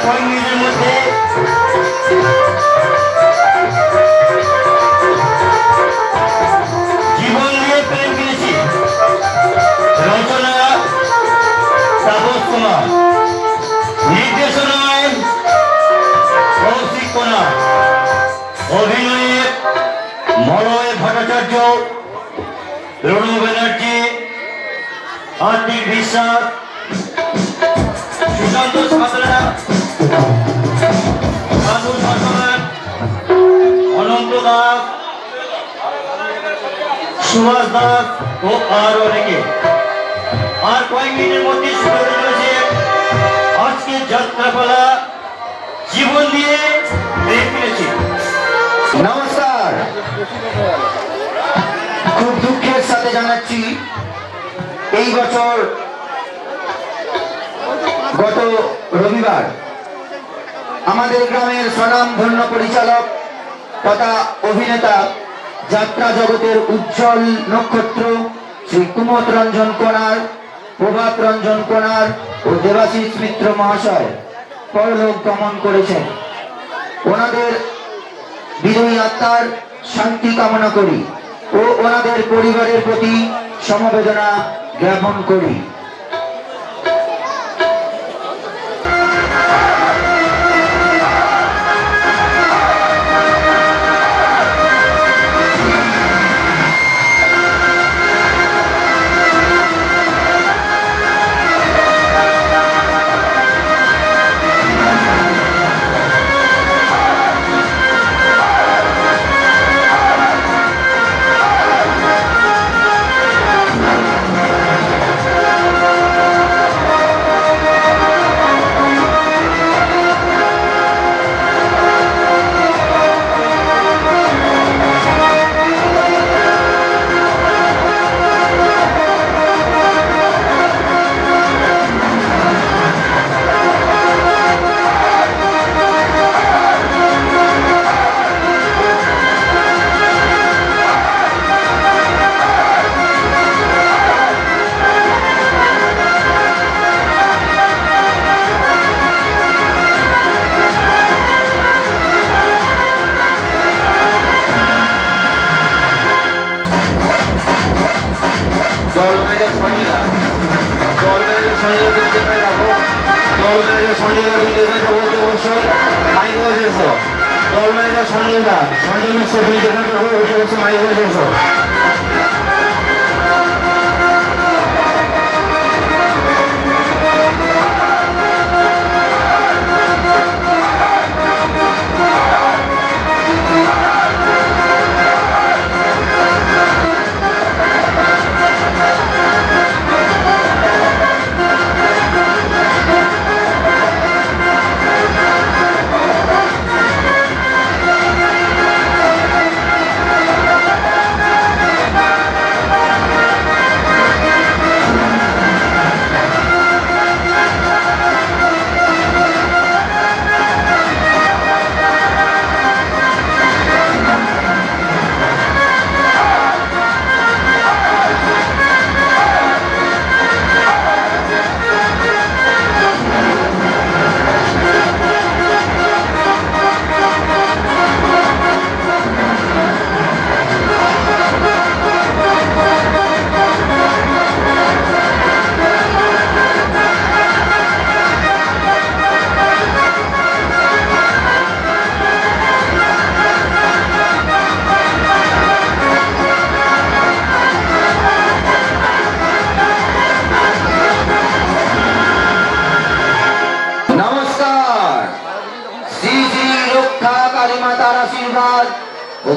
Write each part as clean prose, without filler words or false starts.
কয়েক মিনিটের মধ্যে জীবন দিয়ে প্রেম কিনেছি। রচনা তাপস কুমার, নির্দেশনায় কৌশিক কোনা, অভিনয়ে মলয় ভট্টাচার্য, রণু ব্যানার্জি, আর্থিক বিশ্বাস, সুশান্ত সাঁতরা, সাধু সরকার, অনন্ত দাস, সুভাষ দাস ও আর অনেকে। আর কয়েক মিনিটের মধ্যে শুরু হতে চলেছে আজকে যাত্রাপালা জীবন দিয়ে প্রেম কিনেছি। নমস্কার। খুব দুঃখের সাথে জানাচ্ছি এই বছর গত রবিবার আমাদের গ্রামের স্বনামধন্য পরিচালক তথা অভিনেতা, যাত্রা জগতের উজ্জ্বল নক্ষত্র শ্রী কুমদ রঞ্জন কোনার, প্রভাত রঞ্জন কোনার ও দেবাশিস মিত্র মহাশয় পরলোক গমন করেছেন। ওনাদের বিজয়ী আত্মার শান্তি কামনা করি ও ওনাদের পরিবারের প্রতি সমবেদনা জ্ঞাপন করি।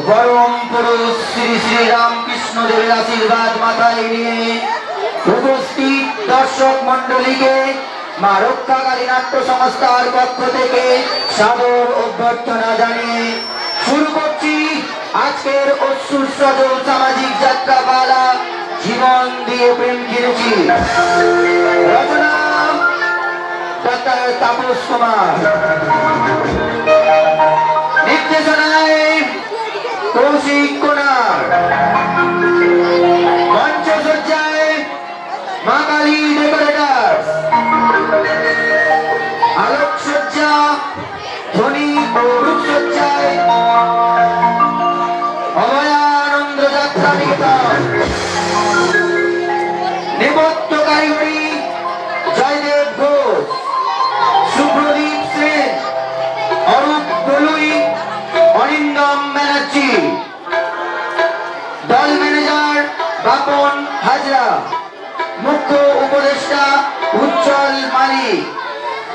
परम पुरुष श्री श्री रामकृष्ण देवेर आशीर्वाद माथाय निये उपस्थित दर्शक मंडली के मा रक्षाकारी नाट्य संस्थार पक्ष थेके सादर अभ्यर्थना जानिए शुरू करছি আজকের অসুর সজল সামাজিক যাত্রাপালা জীবন দিয়ে প্রেম কিনেছি। রচনা ডক্টর তাপস কুমার, निर्देशनाय कौशिक कोनार, मंचसज्जाय मा काली डेकोरेटर्स, आलोकसज्जा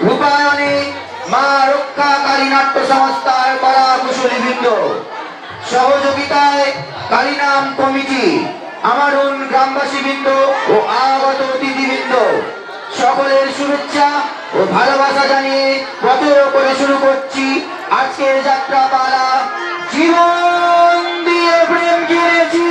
রূপায়ণে মা রক্ষাকারী নাট্য সংস্থার কলা কুশলীবৃন্দ, সহযোগিতায় কালীনাম কমিটি, আমারুন গ্রামবাসীবৃন্দ ও আগত অতিথিবৃন্দ, সকলের শুভেচ্ছা ও ভালোবাসা জানিয়ে পথের করে শুরু করছি আজকের যাত্রাপালা জীবন দিয়ে প্রেম কিনেছি।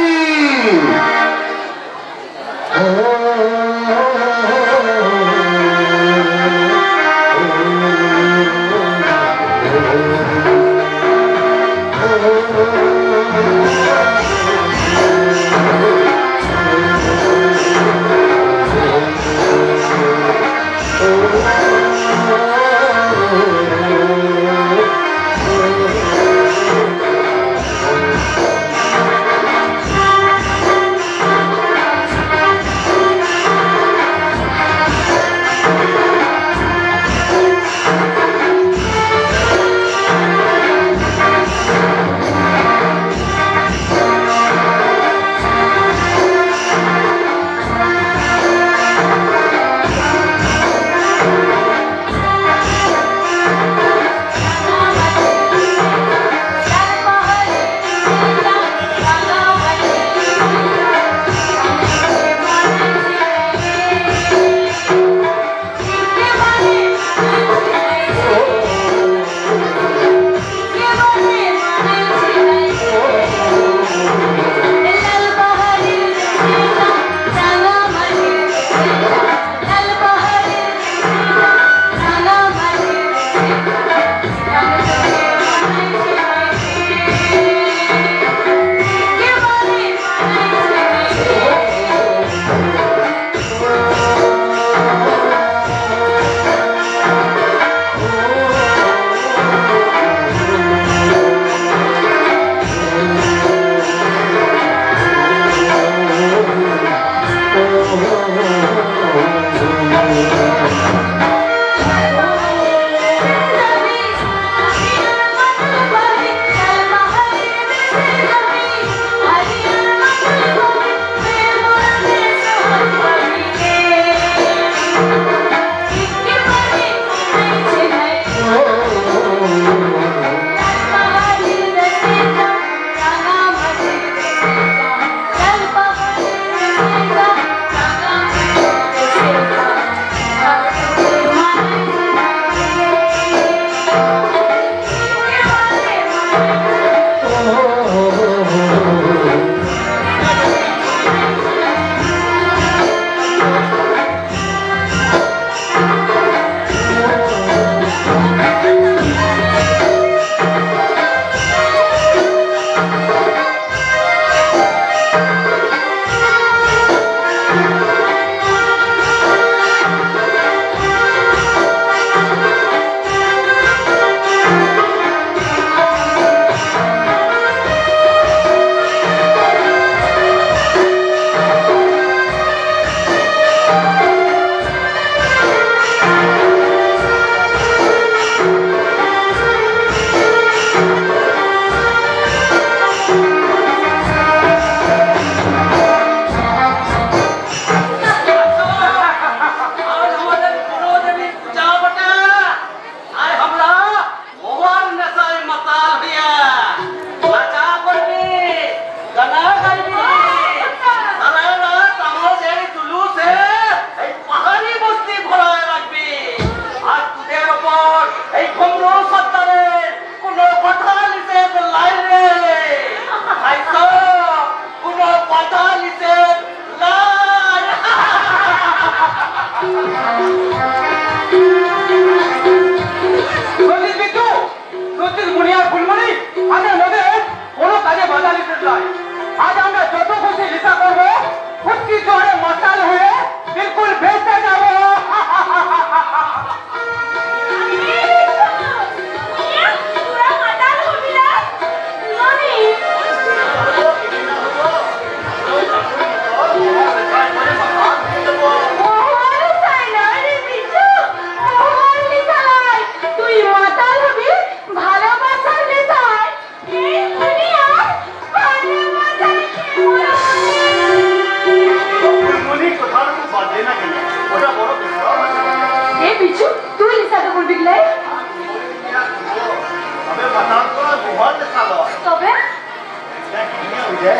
দেখ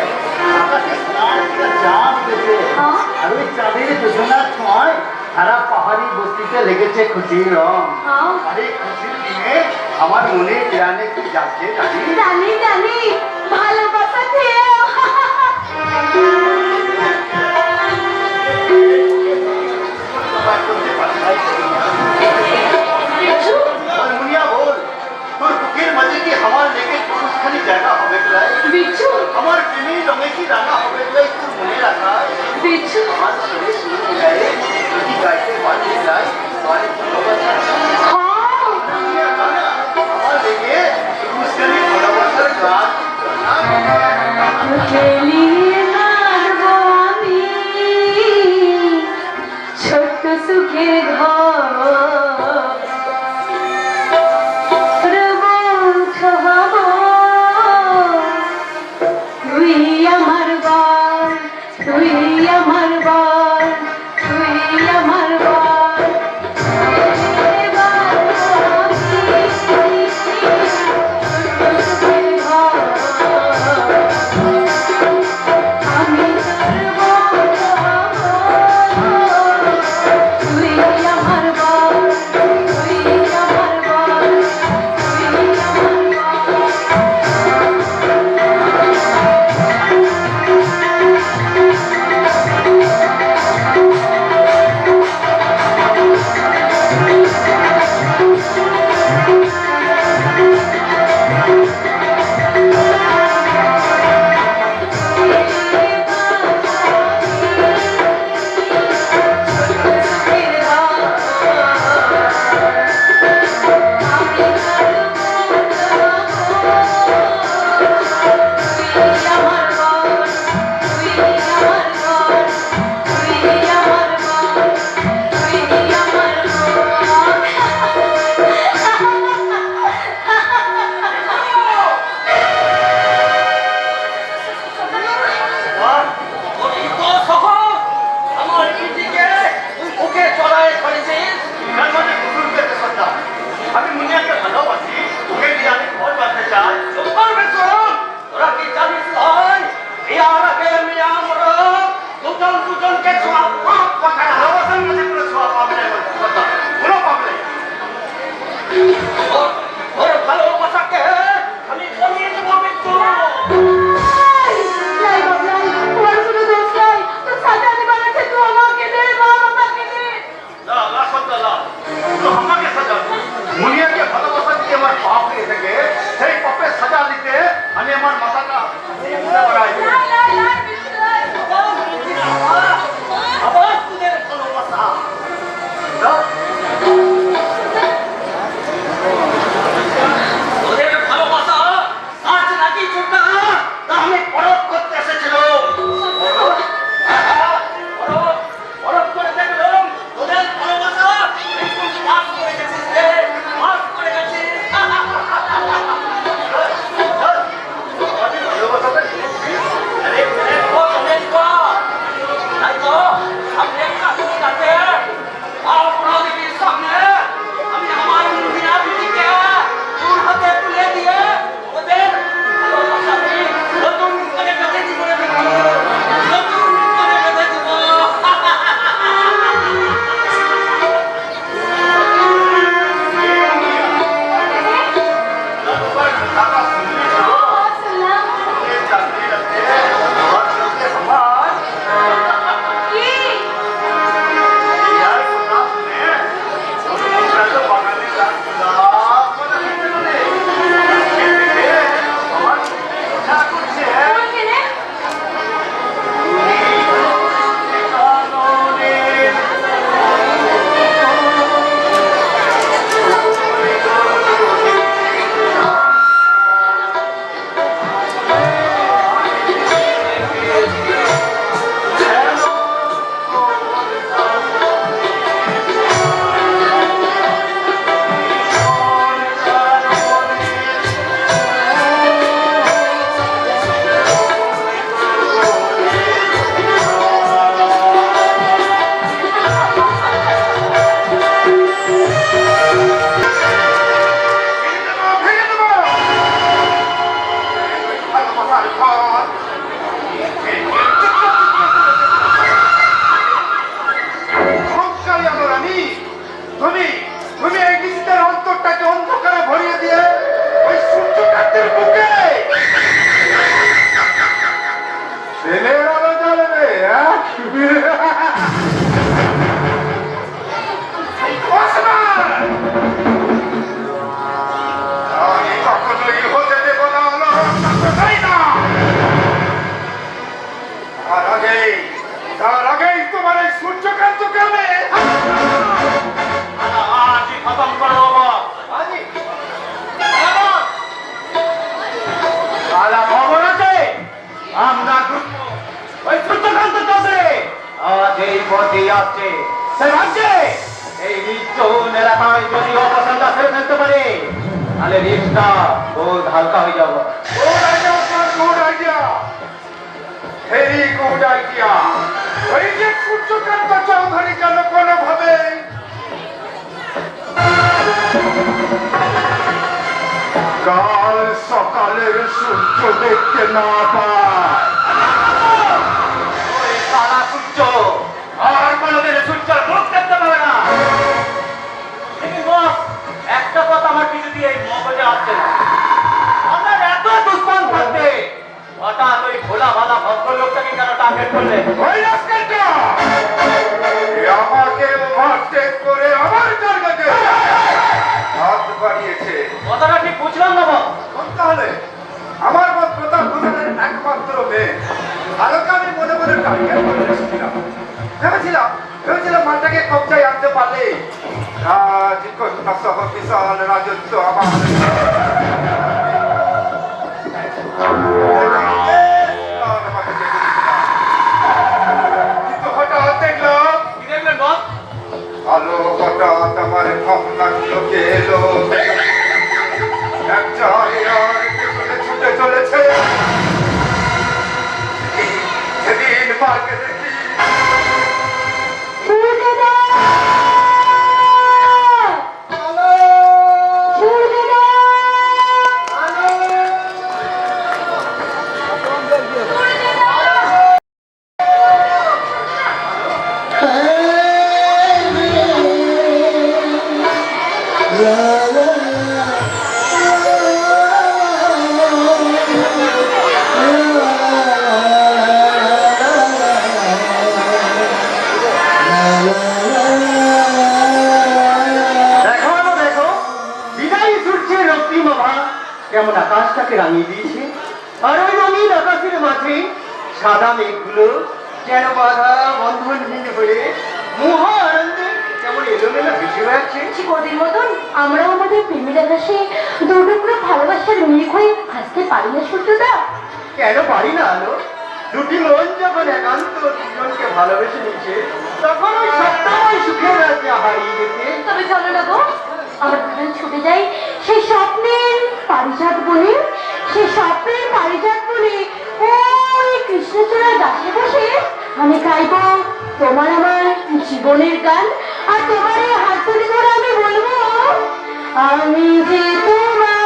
আকাশে সোনার একটা চাঁদ উঠেছে আর ওই চাঁদের যোজনার সময় সারা পাহাড়ি বস্তিতে লেগেছে খুশির রং আর এই খুশির দিনে আমার মনে প্রাণে কি যাচ্ছে জানি জানি ভালোবাসা খেয়েও মুনিয়া বল তোর বুকের মাঝে কি আমার লেগে পুরুষখানি জায়গা হবে বিচ্ছু আমার প্রেমী রঙে কি রাঙা হবে তোর মনে রাখা বিচ্ছু আমার শরীরে শুরু মিলায়ে যদি গাইতে পারতে যাই তাহলে ভালোবাসা আমার লেগে পুরুষখানি ভালোবাসার গান খেলিয়ে নাচবো আমি ছোট্ট সুখের ঘর হব তুই আমার বল তুই আমার বল তুই আমার বল করতে পারে, তাহলে রিস্কটা বহুত হালকা হয়ে যাব। Good idea, sir, good idea. Very good idea. ওই যে সূর্যকান্ত চৌধুরী যেন কোনোভাবে কাল সকালের সূর্য দেখতে না পায়। ওই কালা সূর্য আর কোনোদিন সূর্যের মুখ দেখতে পাবে না। কিন্তু বস, একটা কথা আমার কিছু দিয়ে এই মগজে আসছে না। আমার এত দুশ্মন থাকতে হঠাৎ ওই ভোলা ভালা ভদ্রলোকটাকে কেন টার্গেট করলে? ওই রাস্তাটা আমাকে ওভারটেক করে আমার জায়গাতে হাত বাড়িয়েছে। কথাটা ঠিক বুঝলাম না বস। তাহলে আমার মত প্রতাপ হোসেনের একমাত্র মেয়ে আলোকে আমি মনে মনে টার্গেট করে এসেছিলাম। ভেবেছিলাম মালটাকে কবজায় আনতে পারলে রাজকন্যা সহ বিশাল রাজত্ব আমার। কিন্তু হঠাৎ দেখলাম, কি দেখলেন বস? আলো হঠাৎ আমার ভাবনাগুলোকে এলো। এক জায়গার পেছনে ছুটে চলেছে। সেদিন পার্কে দেখি সূর্যদা! সূর্যদা! দেখো না দেখো, বিদায়ী সূর্যের রক্তিমা কেমন আকাশটাকে রাঙিয়ে দিয়েছে। আর ওই রঙিন আকাশের মাঝে সাদা মেঘগুলো যেন বাধা বন্ধন ভেঙে পড়ে মহা আনন্দে কেমন এলোমেলো ভেসে বেড়াচ্ছে। চিকদির মতন আমরাও আমাদের প্রেমের আকাশে দুটুকরো ভালোবাসার মেঘ হয়ে ভাসতে পারি না সূর্যদা? কেন পারি না আলো? দুটি মন যখন একান্ত দুজনকে ভালোবেসে নিচ্ছে, তখন ওই সপ্তাহ সুখের রাজ্যে হারিয়ে যেতে। তবে চলো না গো, আমরা দুজন ছুটে যাই সেই স্বপ্নের পারিজাত বনে। সেই স্বপ্নের পারিজাত বনে ওই কৃষ্ণচূড়ার গাছে বসে আমি গাইব তোমার আমার জীবনের গান। আর তোমার এই হাত তুলে ধরে আমি বলবো, আমি যে তোমার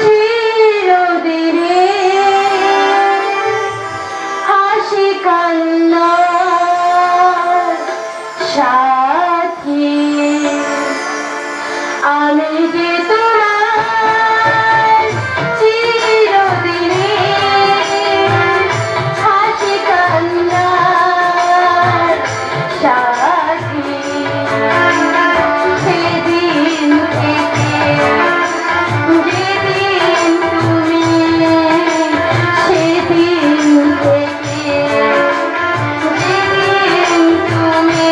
চিরদিনের হাসি কান্নার সাথী। আমি যে তোমার চিরদিনের হাসি কান্নার সাথী। সেদিন থেকে যেদিন তুমি, সেদিন থেকে যেদিন তুমি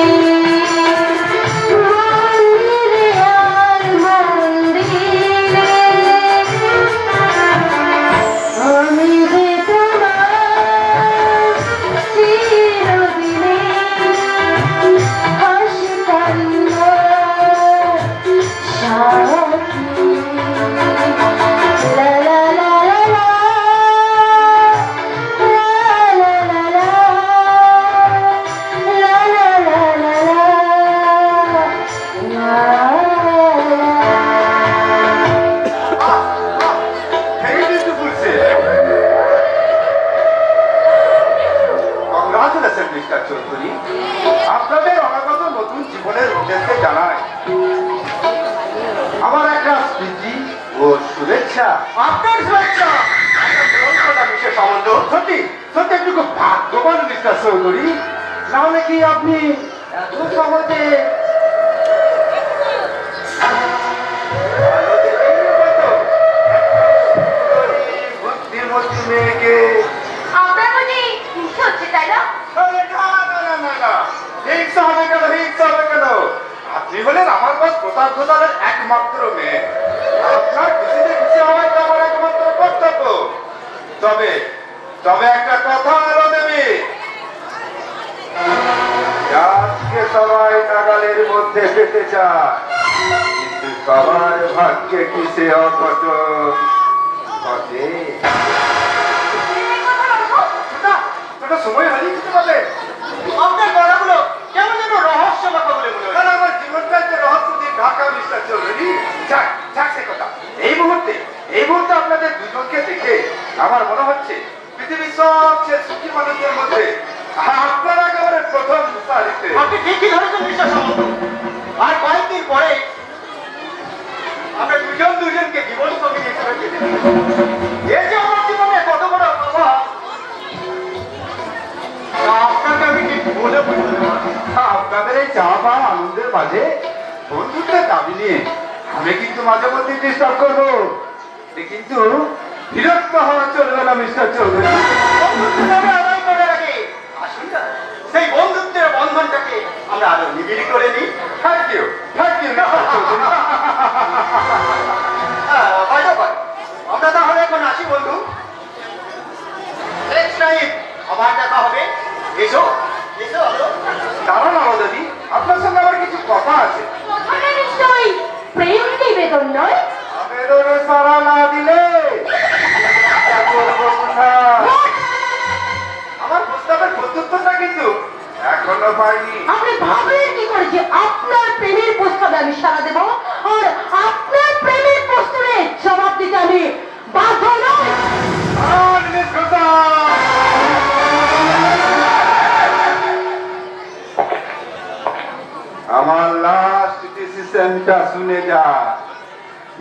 মন্দিরে আর মন্দিরে আমি যে তোমার চিরদিনের হাসি কান্নার সাথী। লা লা লা লা লা, লা লা লা লা, লা লা লা লা লা, লা। very beautiful say. Congratulations, Mr. Chowdhury. আপনাদের অনাগত নতুন জীবনের উদ্দেশ্যে জানাই আমার একটা স্মৃতি ও শুভেচ্ছা। আপনার শুভেচ্ছা। বিশেষ আনন্দ। সত্যি সত্যি একটু খুব ভাগ্যবান মিস্টার চৌধুরী, নাহলে কি আপনি এত সহজে বুদ্ধিমতী মেয়েকে আপনার মনে হিংসা হচ্ছে তাই না? হিংসা হবে কেন? হিংসা হবে কেন? আপনি হলেন আমার বস প্রতাপ ঘোষালের একমাত্র মেয়ে। আপনার খুশিতে খুশি হওয়াই তো আমার একমাত্র কর্তব্য। তবে তবে একটা কথা আলো দেবী, মানুষকে সবাই নাগালের মধ্যে পেতে চায়, কিন্তু সবার ভাগ্যে কি সে অঘট ঘটে? তোটা সময় হারিয়ে দিতে পারবে? আপনার গলাগুলো কেমন যেন রহস্য কথা বলে মনে হয়। না, আমার জীবনটা যে রহস্য দিয়ে ঢাকা মিস্টার চৌধুরী। যাক যাক, সে কথা। এই মুহূর্তে আপনাদের দুজনকে দেখে আমার মনে হচ্ছে পৃথিবীর সবচেয়ে সুখী মানুষদের মধ্যে আপনার একেবারে প্রথম সারিতে। আপনি ঠিকই ধরেছেন মিস্টার সামন্ত। আর কয়েকদিন পরে আমরা দুজনকে জীবন সঙ্গী হিসেবে পেতে চাই। এই যে আমার জীবনে কত বড় প্রভাব, তা আপনাকে আমি ঠিক বলে বুঝতে পারবো না। আপনাদের এই চা বা আনন্দের মাঝে বন্ধুত্বের দাবি নিয়ে আমি কিন্তু মাঝে মধ্যে ডিস্টার্ব করবো, কিন্তু বিরক্ত হওয়া চলবে না মিস্টার চৌধুরী। বন্ধুত্ব আমরা আদায় করে রাখি। আসুন না, সেই বন্ধুত্বের বন্ধনটাকে আমরা আরো নিবিড় করে নিই। Thank you mister Chowdhury. আমরা তাহলে এখন আসি বন্ধু। নেক্সট টাইম আবার দেখা হবে। এসো এসো আলো। দাঁড়ান দাদি, আপনার সঙ্গে আমার কিছু কথা আছে। কথাটা নিশ্চয়ই প্রেম নিবেদন নয়? আবেদন সারা না দিলে বলবো কোথায়? আমার প্রস্তাবের প্রত্যুত্তরটা কিন্তু এখনো পাইনি। আপনি ভাবলেন কি করে যে আপনার প্রেমের প্রস্তাবে আমি সাড়া দেব, আর আপনার প্রেমের প্রস্তাবে জবাব দিতে আমি বাধ্য নই? আর মিথ্যা। আমার লাস্ট ডিসিশনটা শুনে যা।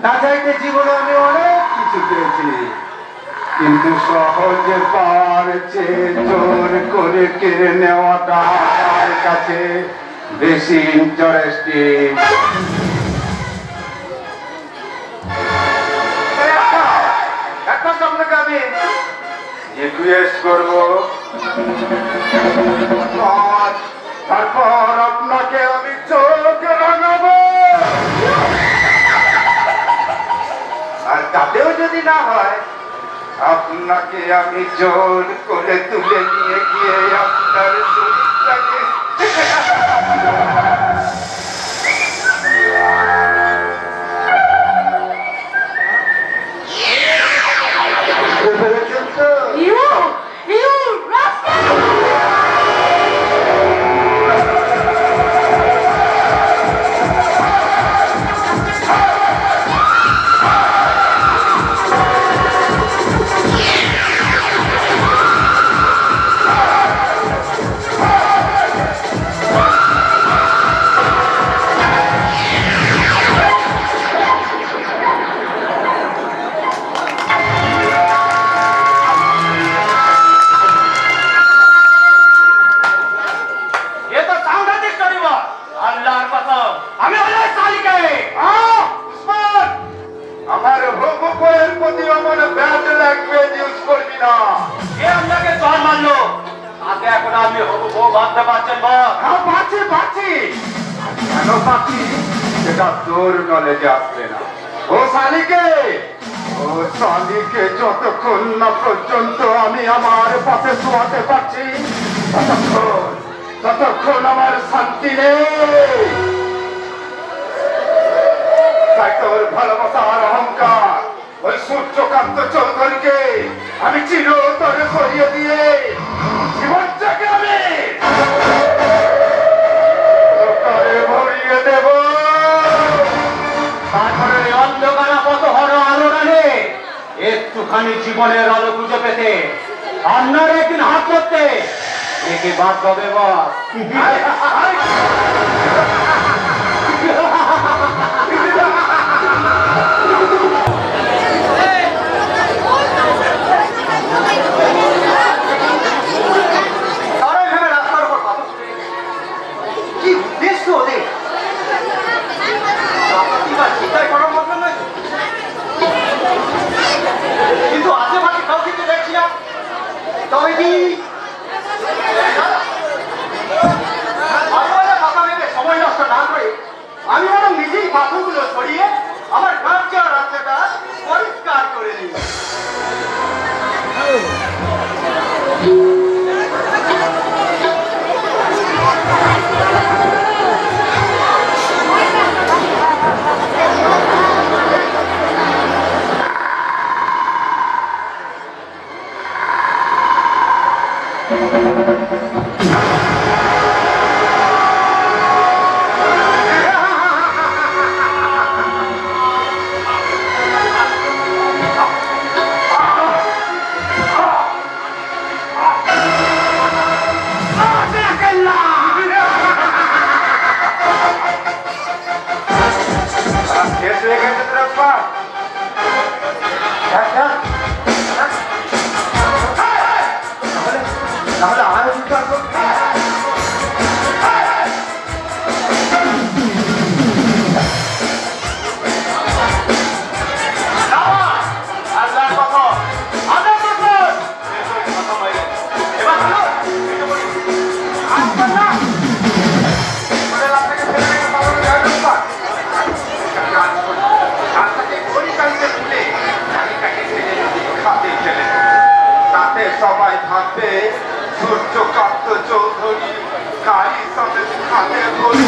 না চাইতে জীবনে আমি অনেক কিছু পেয়েছি, কিন্তু সহজে পাওয়ার চেয়ে জোর করে কেড়ে নেওয়াটা আমার কাছে বেশি ইন্টারেস্টিং। একটা আপনাকে আমি রিকোয়েস্ট করবো, তারপর আপনাকে আমি চোখ রাঙাবো, আর তাতেও যদি না হয় আপনাকে আমি জোর করে তুলে নিয়ে গিয়ে আপনার শরীরটাকে You rascal! এ তো সাংঘাতিক করিবা। আল্লাহর কসম, আমি হলো সালিকে। উসমান, আমার হোমের প্রতি আমার ব্যাড লাগবে, ইউজ করবি না। এ আপনাকে জল মারলো, আগে এখন আপনি হবু বউ বাঁধতে পারছেন বল? হ্যাঁ, পাচ্ছি কেন পাচ্ছি সেটা তোর নলেজে আসবে না। ও শালিকে যতক্ষণ না পর্যন্ত আমি আমার পাশে শোয়াতে পারছি, ততক্ষণ আমার শান্তি নেই। তাই তোর ভালোবাসার অহংকার ওই সূর্যকান্ত চৌধুরীকে আমি চিরতরে সরিয়ে দিয়ে জীবনটাকে আমি ভরিয়ে দেব। তারপরে ওই অন্ধকার পথহর আলো রানে একটুখানি জীবনের আলো খুঁজে পেতে আপনার একদিন হাত করতে একে বাদ হবে বস। তারাই ভেবে রাস্তার উপর পাথর ছুঁড়ে গেছে। কি উদ্দেশ্য ওদের? কি বা চিন্তাই করার মতো নয়। কিন্তু আশেপাশে কাউকে তো দেখছি না। তবে কি কথা ভেবে সময় নষ্ট একবার তাহলে আর উদ্ধার করতে সবাই থাকবে সূর্যকান্ত চৌধুরী গাড়ি সাথে হাতে ধরে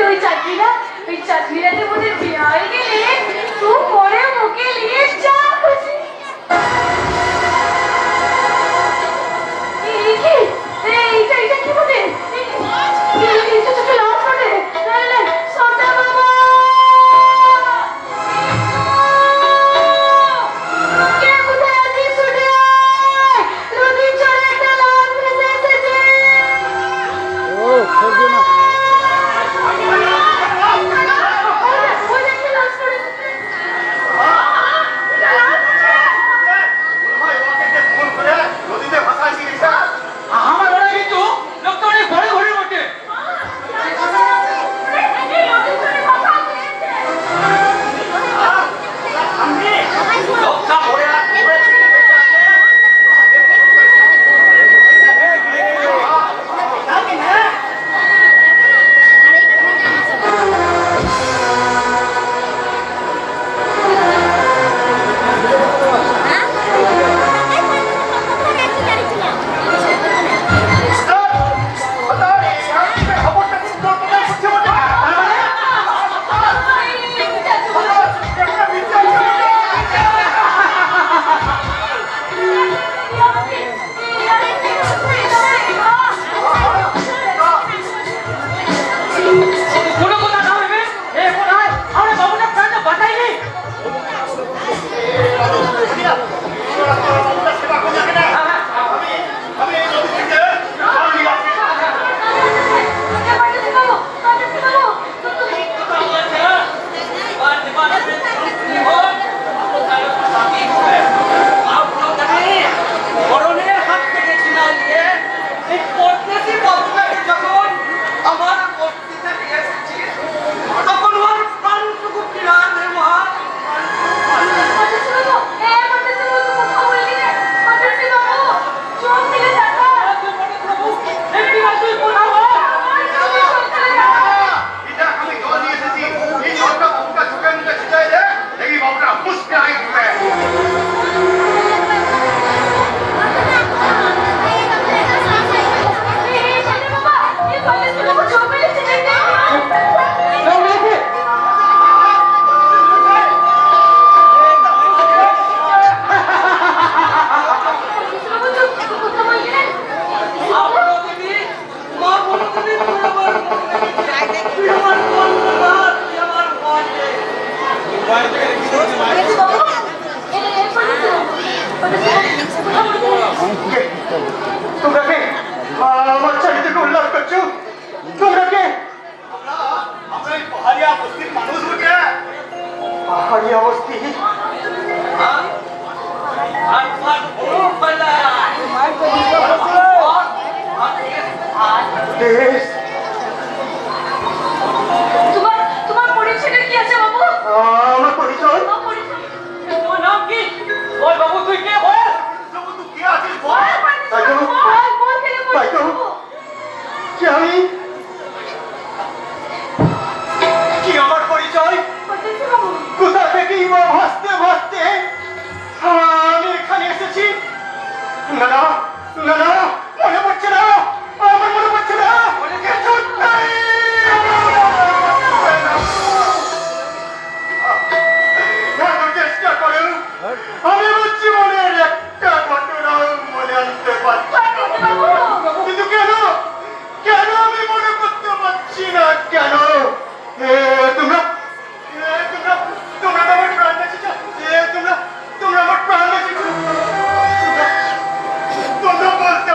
ওই চাকরিরাতে বোধহয় বিয়ে হয়ে গেলে তুই পরে মুখে নিয়ে যা খুশি। এইটা কি বলে? এইটা চোখে লাল পড়ে। সর্দার বাবা! কে কোথায় আছিস? ছুটে আয়! নদীর চরে একটা লাশ ভেসে এসেছে। ওই যে একটা লাশ পড়েছে। নদীতে ভাসাইছি রিক্সা। আমার ওরা কিন্তু লোকটা অনেক বড় ঘরের মধ্যে। লোকটা মরে কোনো কথা না হবে। এ কোথায়? আমরা বাবুটার প্রাণটা বাঁচাইনি। আমি এই নদী থেকে জল নিয়ে আসি। মরণের হাত থেকে ছিনাইয়ে এই পদ্মাসী বাবুটাকে যখন আমার বস্তিতে নিয়ে এসেছি, তখন ওর প্রাণটুকু ফিরাতে মা এটা আমি জল নিয়ে এসেছি। এই জলটা বাবুটা চোখের মুখে ছিটাই দে, দেখি বাবুটা মুশকে আগে উঠবে। তোমরা কে? আমার চারিদিকে উল্লাস করছো? তোমরা কে? আমরা এই পাহাড়িয়া বস্তির মানুষ বটে। পাহাড়ি অবস্থি। দেশ তোমার পরিচয়টা কি আছে বাবু? আমার পরিচয়। তোমার পরিচয়? তোমার নাম কি? ওই বাবু তুই কে বল? তবু তুই কে আছিস বল? তাই তো? বল কেন বল? তাই তো? কি আমি? কি আমার পরিচয়? বলতেছি বাবু। কোথা থেকেই বা ভাসতে ভাসতে আমি এখানে এসেছি। না না না না, মনে পড়ছে না, আমার মনে পড়ছে না। কিছু নেই। এত চেষ্টা করে আমি আমার জীবনের একটা ঘটনা মনে আনতে পারছি না। কিন্তু কেন কেন আমি মনে করতে পারছি না? কেন তোমরা তোমরা তোমরা আমার প্রাণ বাঁচিয়েছ। তোমরা তোমরা আমার প্রাণ বাঁচিয়েছ। তোমরা বলতে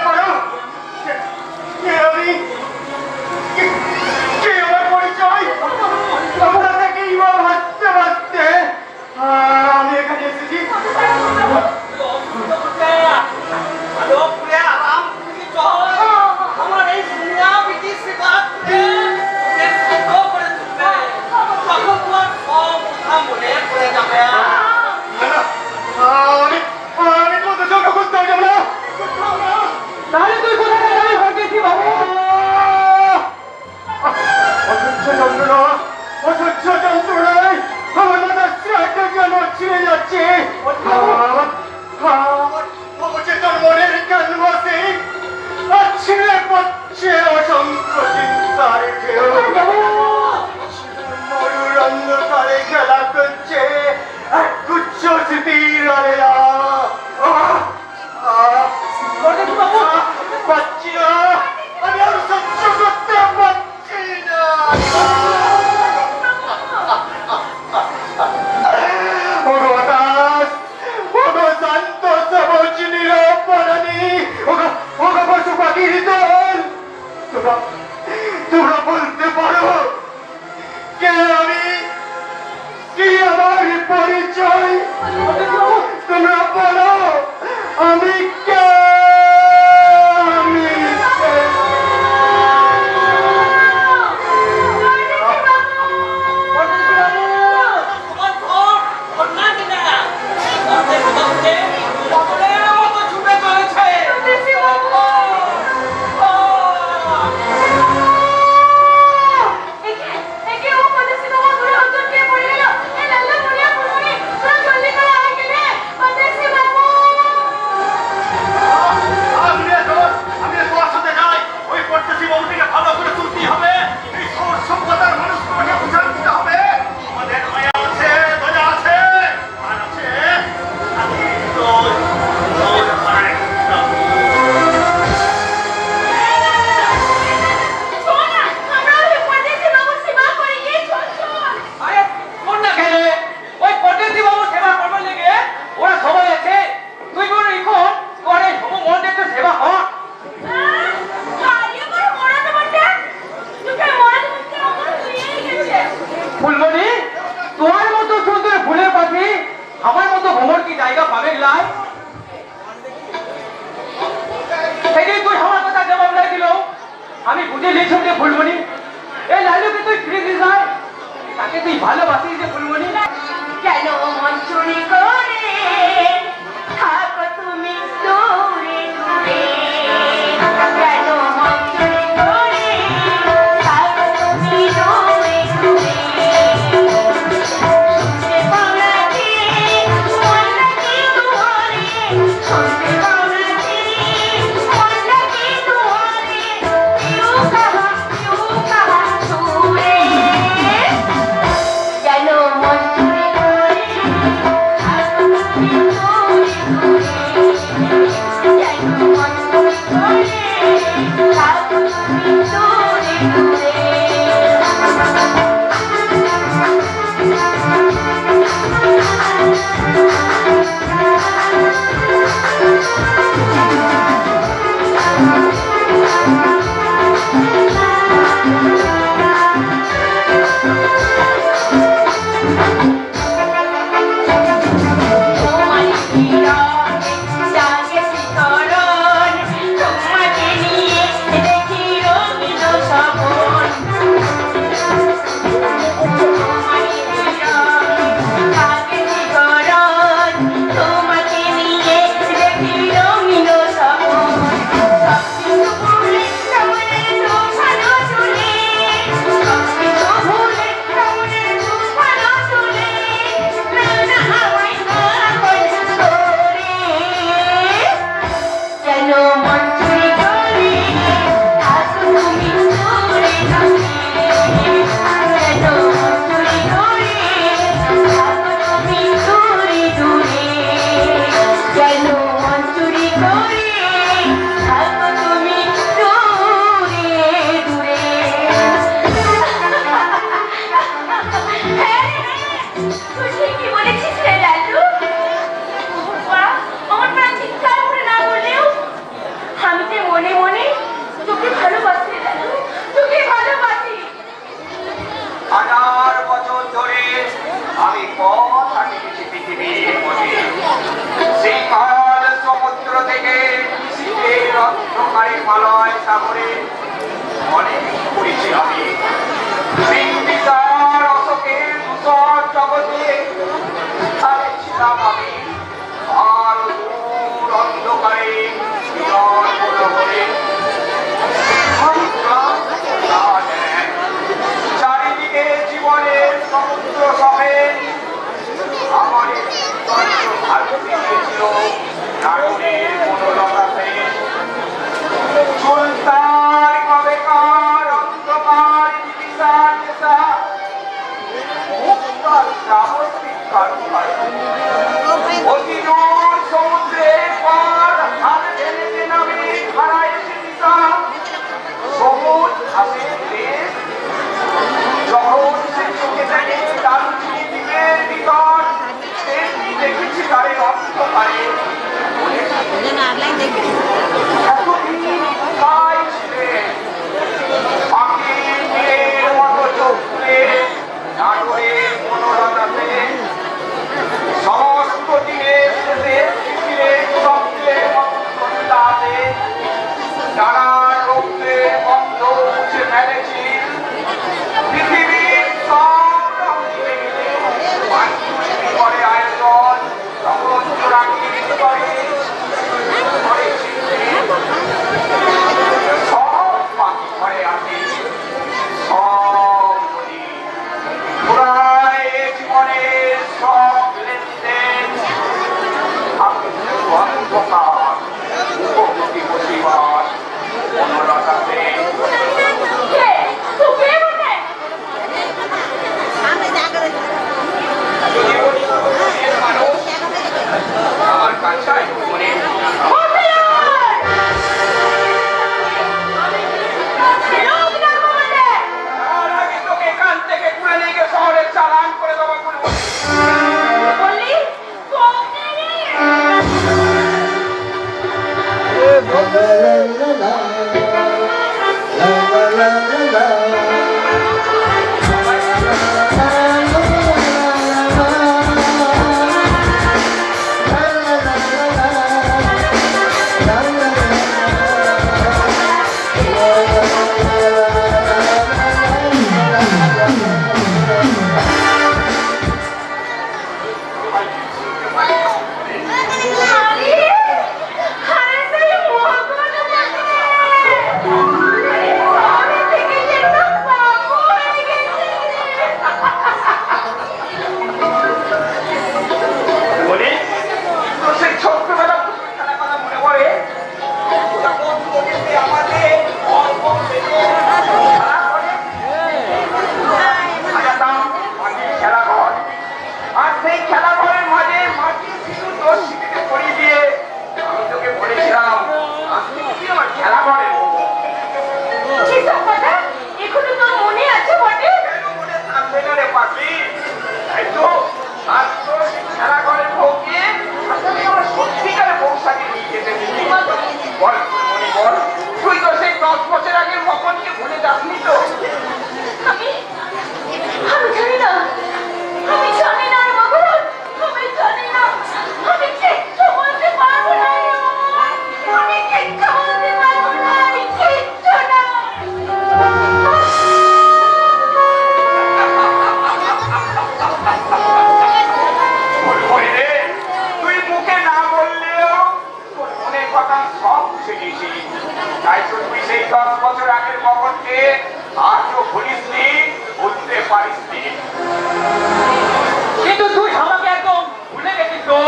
দিলি ছোটে ফুলমণি, এই লালুকে তুই ফিরে দিয়ে যায়, তাকে তুই ভালোবাসিস যে ফুলমণি। কেন মন চুরি করে থাকো তুমি দূরে দূরে? কেন মন চুরি করে থাকো তুমি দূরে দূরে? শুনতে পাও নাকি মন নাকি তোমারে? শুনতে পাও নাকি মন নাকি তোমারে? ইউ কাহা সুরে। কেন মন চুরি করে থাকো তুমি দূরে দূরে? কেন মন চুরি করে থাকো তুমি দূরে দূরে? তোমার বিরহে জাগে শিকরণ, তোমাকে নিয়ে দেখি রঙিন স্বপন। তোমার বিরহে জাগে শিকরণ, তোমাকে নিয়ে দেখি রঙিন স্বপন। সবকিছু ভুলে কেমনে তুফানো চলে, সবকিছু ভুলে কেমনে তুফানো চলে। না হাওয়ায় কাগজ তোরে। কেন মন চুরি করে থাকো তুমি দূরে দূরে? কেন মন চুরি করে থাকো তুমি দূরে দূরে? কেন মন চুরি করে থাকো তুমি দূরে দূরে? হ্যাঁ, তুই ঠিকই বলেছিস রে লালু। আমার প্রাণ চিৎকার করে না বললেও আমি যে মনে মনে তোকে ভালোবাসি রে লালু, তোকে ভালোবাসি। 1000 বছর ধরে আমি পথ হাঁটিয়েছি পৃথিবীর পথে। সিংহল সমুদ্র থেকে শীতের অন্ধকারে মালয় সাগরে অনেক ঘুরেছি আমি। সিংবিতার অশোকের ধূসর জগতে আমি ছিলাম আমি। আর দূর অন্ধকারে বিরাট বলবরে চারিদিকে জীবনের সমুদ্র সবে আমার ভাগ্যে দিয়েছিল নাগরের মনোলতাতে। সুলতান কবেকার অন্ধকার চিকিৎসার নেশা মুক্তার সামগ্রিক কারুকার অতি দূর সমুদ্রের পার হাত ঢেলে নামে হারায় দিশা। সবুজ ঘাসের দেশ যখন সে চোখে দেখে দারুচিনি দ্বীপের ভিতর তেমনি দেখেছি তারে অন্ধকারে সেজেছি। তাই তো তুই সেই 10 বছর আগের কখনকে আজও ভুলিসনি, বুঝতে পারিসনি। কিন্তু তুই আমাকে একদম ভুলে গেছিস তো।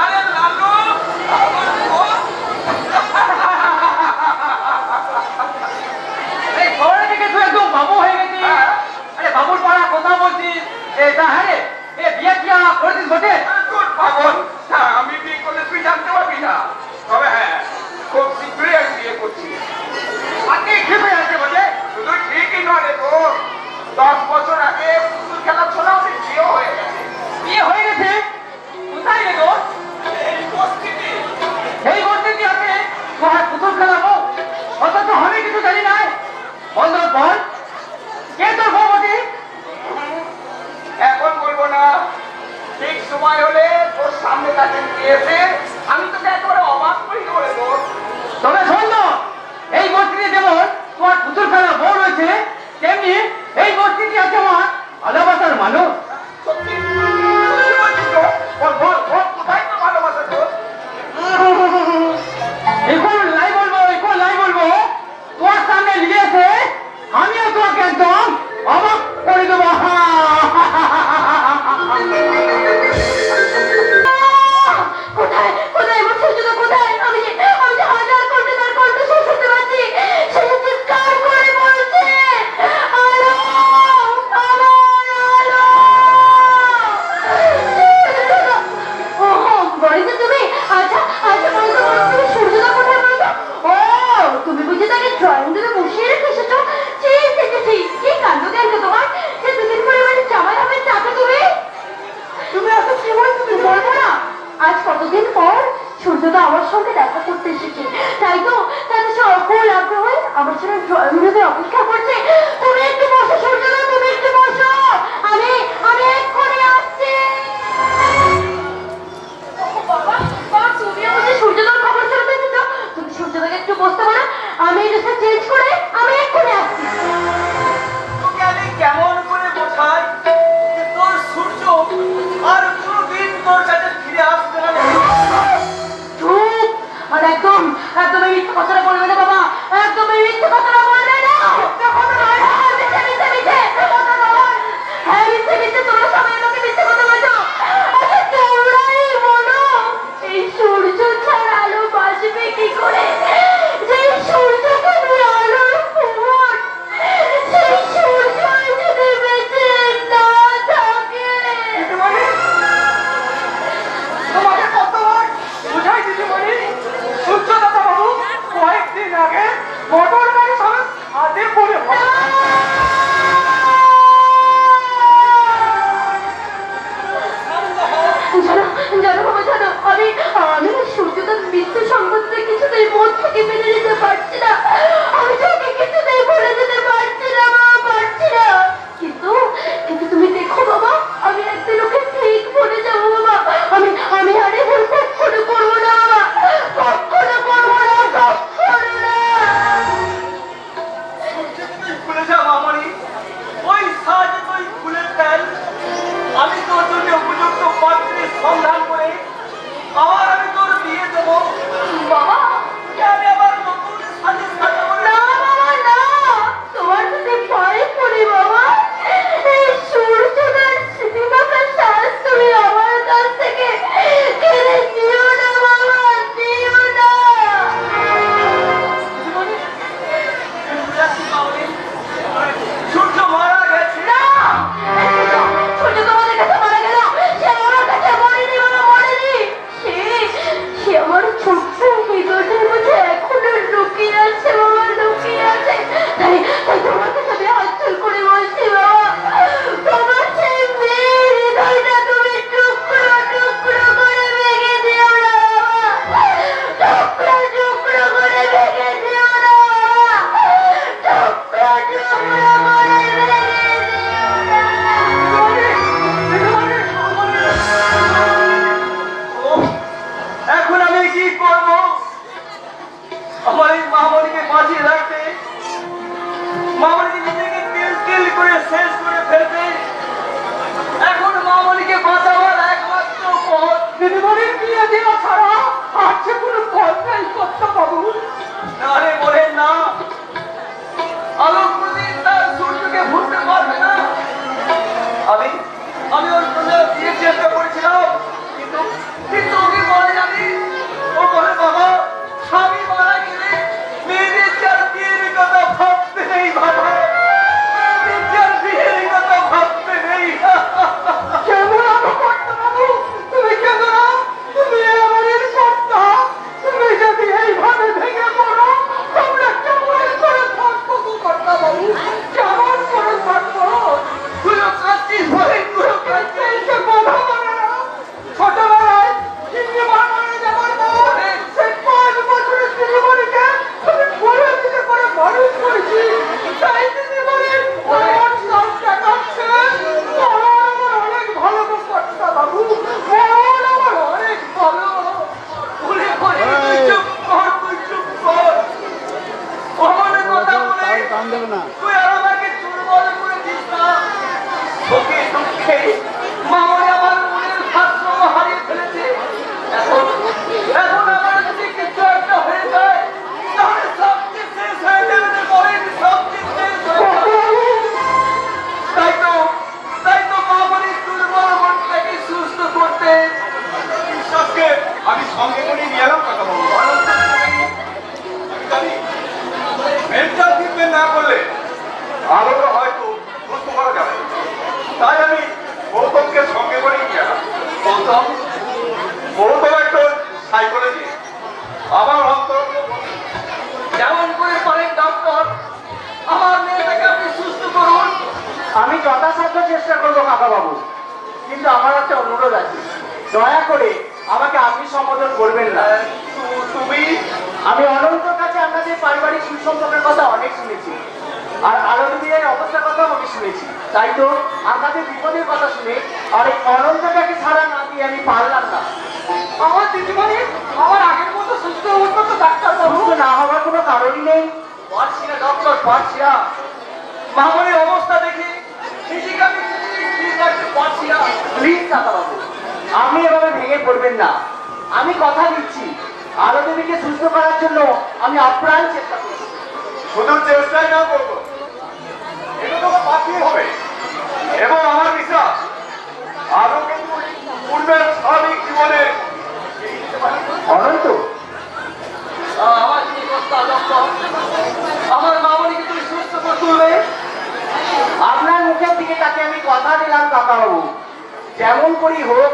আরে লালু এই শহরে থেকে তুই একদম বাবু হয়ে গেছিস। আরে বাবুর পাড়া কথা বলছিস। তা হ্যাঁ রে, বিয়ে কি করেছিস বটে? তোর পাগল, না আমি বিয়ে করলে তুই জানতে পারবি না। তবে হ্যাঁ, খুব শীঘ্রই আমি বিয়ে করছি। আগে খেপে আছে বটে। শুধু ঠিকই নয় রে তোর, 10 বছর আগে পুতুল খেলা ছোড়া আমি বিয়ে হয়ে গেছে। বিয়ে হয়ে গেছে? কোথায় রে তোর? এই বস্তিতে। এই বস্তিতে আছে তোমার পুতুল খেলাবো, অথচ আমি কিছু জানি না। বল বল, কে তোর বউ বটে? এখন বলবো না, ঠিক সময় হলে তোর সামনে কাছে নিয়ে এসে আমি তোকে একেবারে অবাক করে দেবো। তবে শোন তো, এই বস্তিতে যেমন তোমার পুতুল খেলা বউ রয়েছে, তেমনি এই বস্তিতে আছে আমার ভালোবাসার মানুষ। সত্যি সত্যি বলছিস তো? বল বল বল, কোথায় তোর ভালোবাসা তোর? এখন লাই বলবো, তোমার সামনে নিয়ে এসে আমিও তোমাকে একদম অবাক করে দেবো। কোথায় কোথায় আমার সূর্যদা কোথায়? আমি যে হাজার কোটি তার কণ্ঠস্বর শুনতে পাচ্ছি। সে যে চিৎকার করে বলছে, আলো আলো আলো। ও বড়িতে তুমি? আচ্ছা আচ্ছা বলতো তুমি সূর্যদা কোথায় বলতো? ও তুমি বুঝি তাকে ড্রয়িং রুমে বসিয়ে রেখে এসেছো? কি কাণ্ড জ্ঞান তোমার, যে দুদিন পরে মানে জামাই হবে চাকে তুমি। তুমি এত কি বলছো? তুমি বলবো না? আজ কতদিন পর সূর্যদা আমার সঙ্গে দেখা করতে এসেছে, তাই তো সকল আগ্রহ আমার জন্য ড্রয়িং রুমে অপেক্ষা করছে। তুমি একটু বসো সূর্যদা, তুমি একটু বসো, আমি আমি এক্ষুনি আসছি। বাবা বাবা, তুমি আমাকে সূর্যদার খবর শুনতে এসেছো? তুমি সূর্যদাকে একটু বসতে পারো, আমি ড্রেসটা চেঞ্জ করে আমি এক্ষুনি আসছি। তোকে আমি কেমন করে বোঝাই যে তোর সূর্য আর কোনোদিন তোর কাছে ফিরে আসবে না? চুপ! আর একদম একদম এই মিথ্যে কথাটা বলবে না বাবা, একদম এই মিথ্যে কথাটা বলবে না। মিথ্যে কথা নয়, হ্যাঁ, মিথ্যে কথা নয়। হ্যাঁ, মিথ্যে তোমরা সবাই আমাকে মিথ্যে কথা বলছো। আচ্ছা তোমরাই বলো, এই সূর্য ছাড়া আলো বাঁচবে কি করে? যে সূর্যকে নিয়ে আলোর ফুট, সেই সূর্য যদি বেঁচে না থাকে। তোমাকে কতবার বুঝাই দিদিমণি, সূর্যদাতা বাবু কয়েকদিন আগে মোটর গাড়ি সমেত হাতে পড়ে জানো বাবা, জানো আমি সূর্যদার মৃত্যু সংবাদটা কিছুতেই মন থেকে মেনে নিতে পারছি না। আমি তোকে কিছুতেই ভুলে যেতে পারছি না মা, পারছি না। কিন্তু কিন্তু তুমি দেখো বাবা, আমি একদিন ওকে ঠিক ভুলে যাবো বাবা। আমি আর এই ভুল কখনো করবো না বাবা, কখনো করবো না, কখনো না। তুই ভুলে যা মামনি, ওই সাজ তুই ভুলে ফেল। আমি তোর জন্য উপযুক্ত পাত্রীর সন্ধান করে আবার আমি তোর বিয়ে দেবো। বাবা আমি আবার নতুন সাজে করবো কাকা বাবু, কিন্তু আমার একটা অনুরোধ আছে, দয়া করে আমাকে আপনি সম্বোধন করবেন না। তুমি আমি অনন্তর কাছে আপনাদের পারিবারিক সুসম্পর্কের কথা অনেক শুনেছি, আর আনন্দের অবস্থার কথাও আমি শুনেছি। তাই তো আপনাদের বিপদের কথা শুনে আর এই অনন্তটাকে ছাড়া না দিয়ে আমি পারলাম না। আমার দিদিমণি আমার আগের মতো সুস্থ উঠতো তো ডাক্তার বাবু। সুস্থ না হওয়ার কোনো কারণই নেই। পারছি না ডক্টর, পারছি না। মামনির অবস্থা দেখে নিজেকে আমি ঠিক রাখতে পারছি না। প্লিজ কাকা বাবু, আপনি এভাবে ভেঙে পড়বেন না। আমি কথা দিচ্ছি, আলো দেবীকে সুস্থ করার জন্য আমি আপ্রাণ চেষ্টা করব। শুধু চেষ্টাই না করবো, এটা তোমার পাঠিয়ে হবে। এবং আমার বিশ্বাস আরো কিন্তু পূর্বের স্বাভাবিক জীবনে অনন্ত, আমার কি অবস্থা ডক্টর? আমার মামনিকে তুমি সুস্থ করে তুলবে? আপনার মুখের দিকে তাকে আমি কথা দিলাম কাকা বাবু, যেমন করেই হোক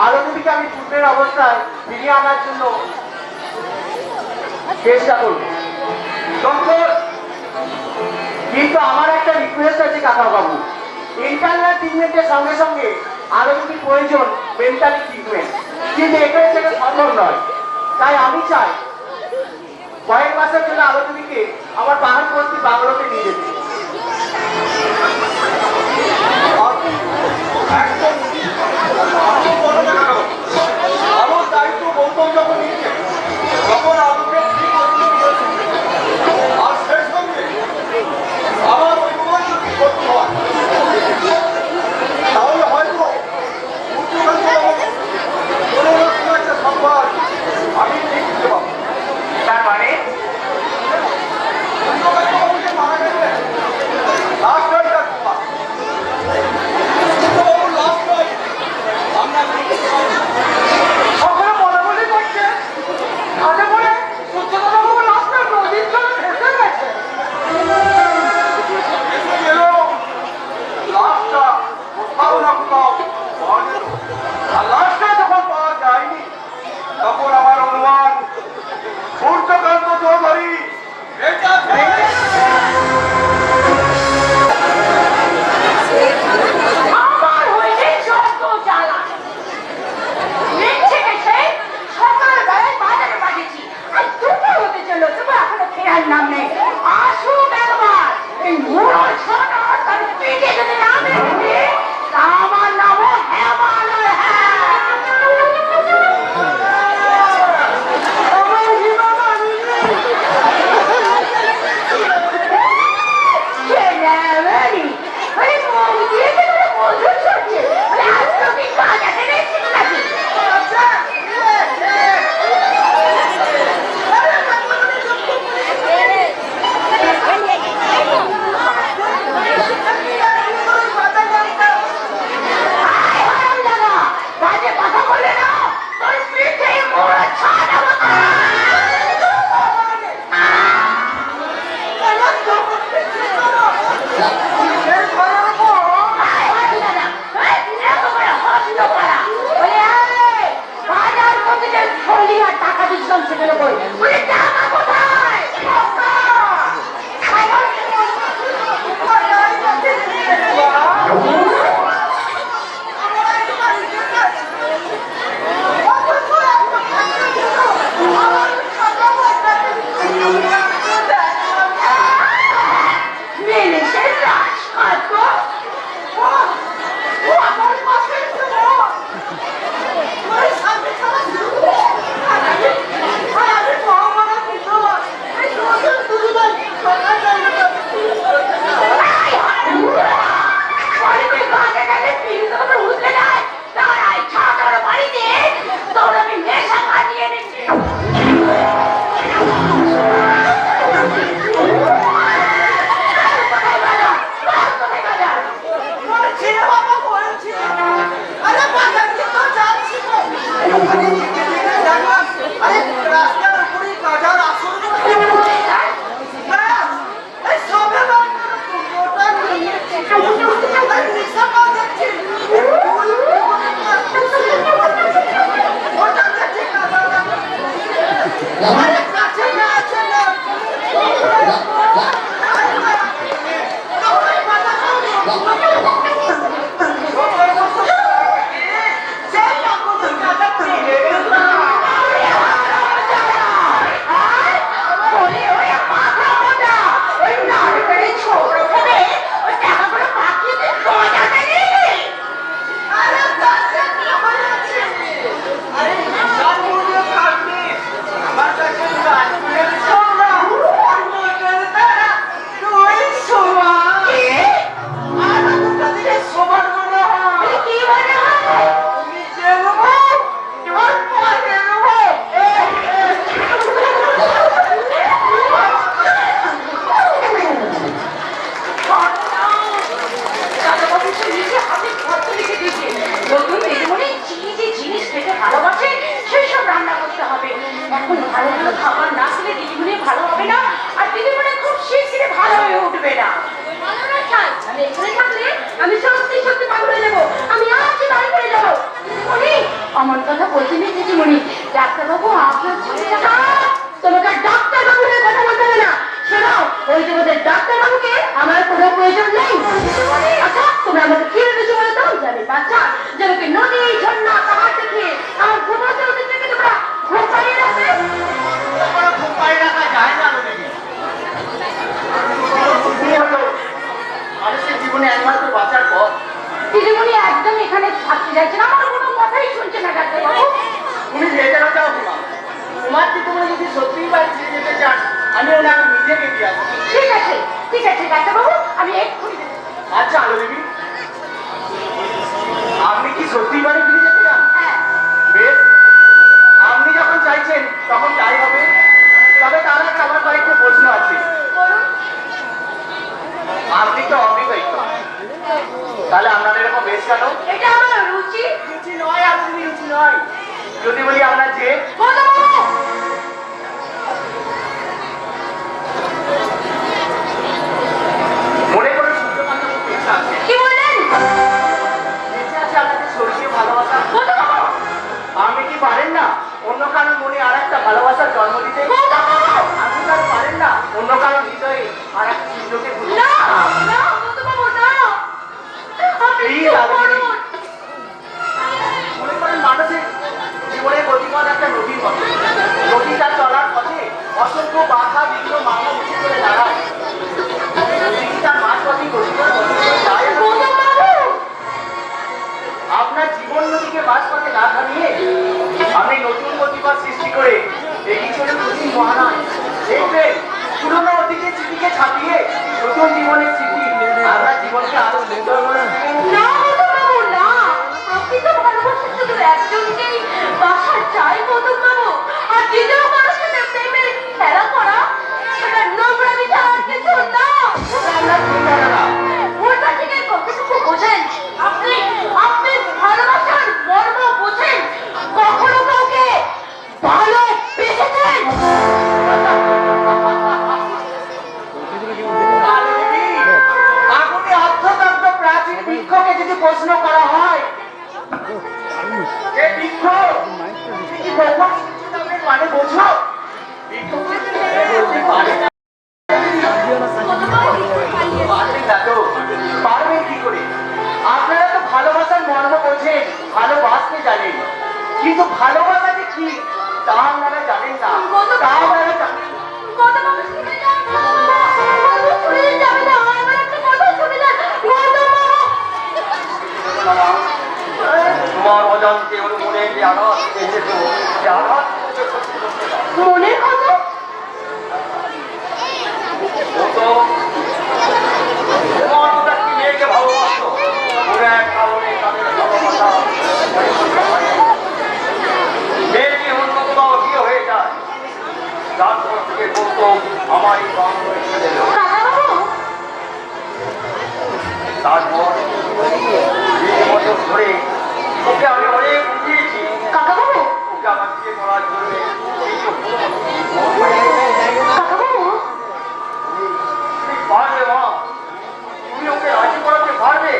আলো দেবীকে আমি পূর্বের অবস্থায় ফিরিয়ে আনার জন্য চেষ্টা করব। ডক্টর কিন্তু আমার একটা রিকোয়েস্ট আছে কাকা বাবু, ইন্টারনাল ট্রিটমেন্টের সঙ্গে সঙ্গে আরো যদি প্রয়োজন মেন্টালি ট্রিটমেন্ট, কিন্তু এখানে সেটা সম্ভব নয়। তাই আমি চাই কয়েক মাসের জন্য আলো দেবীকে আমার পাহাড়পন্থী বাংলোতে নিয়ে যেতে। একদম আপনি বলো না কেন? আমার দায়িত্ব গৌতম যখন নিচ্ছে তখন আলোকে ঠিক করতে দিয়েছে। আর সেই সঙ্গে আমার ওই প্রমাণটা ঠিক করতে হয়। তাহলে হয়তো কোনো রকম একটা সংবাদ আমি ঠিক দিতে পারবো। তার মানে মারা গেছে লাস্ট রাইটার আমরা সকলে বলে বলে করছে আগে বলে সত্যবাবু লাস্টে নদীর জলে ভেসে গেছে। এসে গেল লাশটা কোথাও না কোথাও পাওয়া গেল। আর লাশটা যখন পাওয়া যায়নি তখন আমার অনুমান সূর্যকান্ত চৌধুরী বেঁচে আছে। আমার হইলে যত জ্বালা। মিথ্যে গেছে, সকালবেলায় বাজারে পাঠিয়েছি, আর দুপুর হতে চললো, তবু এখনো ফেরার নাম নেই। আসুন একবার, এই মুড়োর ছটা তার পিঠে যদি না বেরোবে, তা আমার নামও হেমালয়। আমার জীবন আমি বাজে কথা বলে না, তোর পিঠে মোড়া ছাড়া টাকা দিচ্ছিলাম সেখানে বই টাকা কোথায়? মিলিশের রাজকার্য ও আমার পাশে খাবার না খেলে দিদিমণি ভালো হবে না, আর দিদিমণি খুব শিগগিরই ভালো হয়ে উঠবে না। ভালো না চাই, আমি এখানে থাকলে আমি সত্যি সত্যি পাগল হয়ে যাবো, আমি আজই বাড়ি ফিরে যাবো। দিদিমণি, আমার কথা বলছি না দিদিমণি, ডাক্তারবাবু আপনার ছেলেটা, তোমাকে ডাক্তারবাবু হয়ে কথা বলতে হবে না। শোনো, ওই জগতের ডাক্তারবাবুকে আমার কোনো প্রয়োজন নেই। আচ্ছা, তুমি আমাকে কি ভেবেছো বলে দাও, যে আমি বাচ্চা, যেটাকে নদী ঝর্ণা পাহাড় দেখে আমার ঘুমাতে ওদের থেকে তোমরা ঘুম পাড়িয়ে রাখবে? কোনো ঘুমাই রাখা যায় না নদী। কি হলো? মানুষের জীবনে একমাত্র বাঁচার পথ। দিদিমণি একদম এখানে থাকতে যাচ্ছে না, আমার কোনো কথাই শুনছে না ডাক্তারবাবু। তুমি যেতে না চাও তোমার, তোমার জীবনে যদি সত্যিই বাড়ি ফিরে যেতে চান, আমি ওনাকে নিজে বেরিয়ে আসবো। ঠিক আছে, ঠিক আছে ডাক্তারবাবু, আমি এক্ষুনি যাচ্ছি। আচ্ছা আলো দেবী, আপনি কি সত্যি বাড়ি ফিরে যেতে চান? হ্যাঁ। বেশ, আপনি যখন চাইছেন তখন তাই হবে। তবে তার আগে আমার কয়েকটা প্রশ্ন আছে। বলুন। আপনি তো অবিবাহিত, তাহলে আপনাদের এরকম বেশ কেন? এটা আমার রুচি। রুচি নয়, আপনি রুচি নয়। যদি বলি আপনার যে ডাক্তারবাবু, মনে করে সূর্যকান্ত ইচ্ছা আছে, কি বললেন? ইচ্ছা আছে আপনাদের স্বর্গীয় ভালোবাসা। ডাক্তারবাবু, আপনি কি পারেন না অন্য কারোর মনে আর একটা ভালোবাসার জন্ম দিতে? ডাক্তারবাবু, আপনি কি আর পারেন না অন্য কারোর হৃদয়ে আর একটা সূর্যকে খুঁজে? না, না, ডাক্তারবাবু, না। আপনি এই চুপ লাগবে। করুন। মনে করেন মানুষের জীবনের গতিপথ একটা নদীর মতো। নদীটা চলার পথে অসংখ্য বাধা বিঘ্ন মাথা উঁচু করে দাঁড়ায়। নদী তার মাঝপথে গতিপথ বদল করে যায়। ডাক্তারবাবু, আপনার জীবন নদীকে মাঝপথে না থামিয়ে আপনি নতুন গতিপথ সৃষ্টি করে এগিয়ে চলে নদীর মহানায়। দেখবেন পুরোনো অতীতের স্মৃতিকে ছাপিয়ে নতুন জীবনের স্মৃতি আপনার জীবনকে আরো সুন্দর করে তুলবে। না, ডাক্তারবাবু, না। প্রকৃত ভালোবাসা শুধু একজনকেই বাসা চাই, ডাক্তারবাবু। আর দ্বিতীয় কারোর সাথে প্রেমের খেলা করা, সেটা নোংরামি ছাড়া আর কিছু না। ওটা আপনার ভুল ধারণা। ভুলটা ঠিক কতটুকু বোঝেন আপনি? আপনি ভালোবাসার মর্ম বোঝেন? কখনো কাউকে ভালোবেসেছেন? আপনি অর্থতন্ত্র প্রাচীন বৃক্ষকে যদি প্রশ্ন করা হয়, যে বৃক্ষ তুমি কি গোপন সূচিতামের মানে বোঝো? বৃক্ষ বলতে পারে না। পারবেন না তো? পারবেন কি করে? আপনারা তো ভালোবাসার মর্ম বোঝেন, ভালোবাসতে জানেন, কিন্তু ভালোবাসা যে কি তা আপনারা জানেন না। তা আপনারা জানেন না। কথা বলা শুনে যান, কথা শুনে যাবে না, আমার একটা কথা শুনে যান, তোমার অজান্তে ওর মনে যে আঘাত এসেছে, যে আঘাত মনের কথা। ও তো তোমার মতো একটি মেয়েকে ভালোবাসতো। ওর এক কারণে তাদের ভালোবাসা মেয়েটি অন্য কোথাও বিয়ে হয়ে যায়। যার পর থেকে বলতো আমার এই গান হয়ে ছেড়ে দেবো। কাকাবাবু, তারপর 20 বছর ধরে ওকে আমি অনেক বুঝিয়েছি। কাকাবাবু, ওকে আমার বিয়ে করার জন্য এই তো কাকাবাবু, তুমি পারবে মা, তুমি ওকে রাজি করাতে পারবে?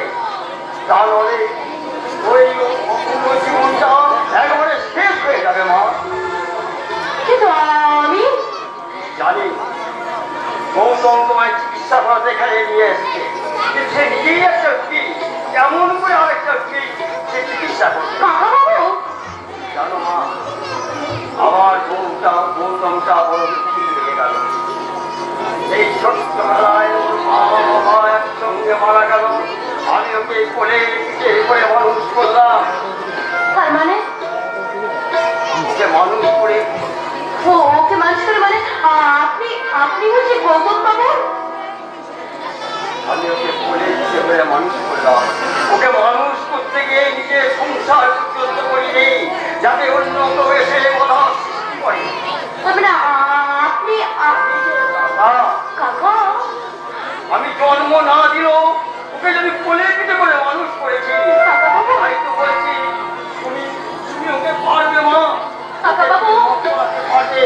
তাহলে ওই অপূর্ণ জীবনটা একবারে শেষ হয়ে যাবে মা। কিন্তু আমি জানি গৌতম তোমায় চিকিৎসা করাতে এখানে নিয়ে এসেছে, কিন্তু সে নিজেই একটা রুগী, কেমন করে আরেকটা রুগী সে চিকিৎসা করবে? কাকাবাবু, জানো মা, আমার গৌতমটা বড় দুঃখী হয়ে গেল। এই ছোট্টবেলায় ওর মা বাবা একসঙ্গে মারা গেল। আমি ওকে কোলে পিঠে করে মানুষ করলাম। তার মানে ওকে মানুষ করে ওকে মানুষ করে মানে আপনি আপনি হচ্ছে গৌতম বাবু? আমি ওকে কোলে পিঠে করে মানুষ করলাম। ওকে মানুষ করতে গিয়ে নিজের সংসার পর্যন্ত করিনি, যাতে অন্য কেউ এসে বাধা সৃষ্টি করে। তবে না আপনি কাকা, আমি জন্ম না দিল ওকে যদি কোলে পিঠে করে মানুষ করেছি, তাই তো বলছি তুমি তুমি ওকে পারবে মা। কাকাবাবু, পারবে।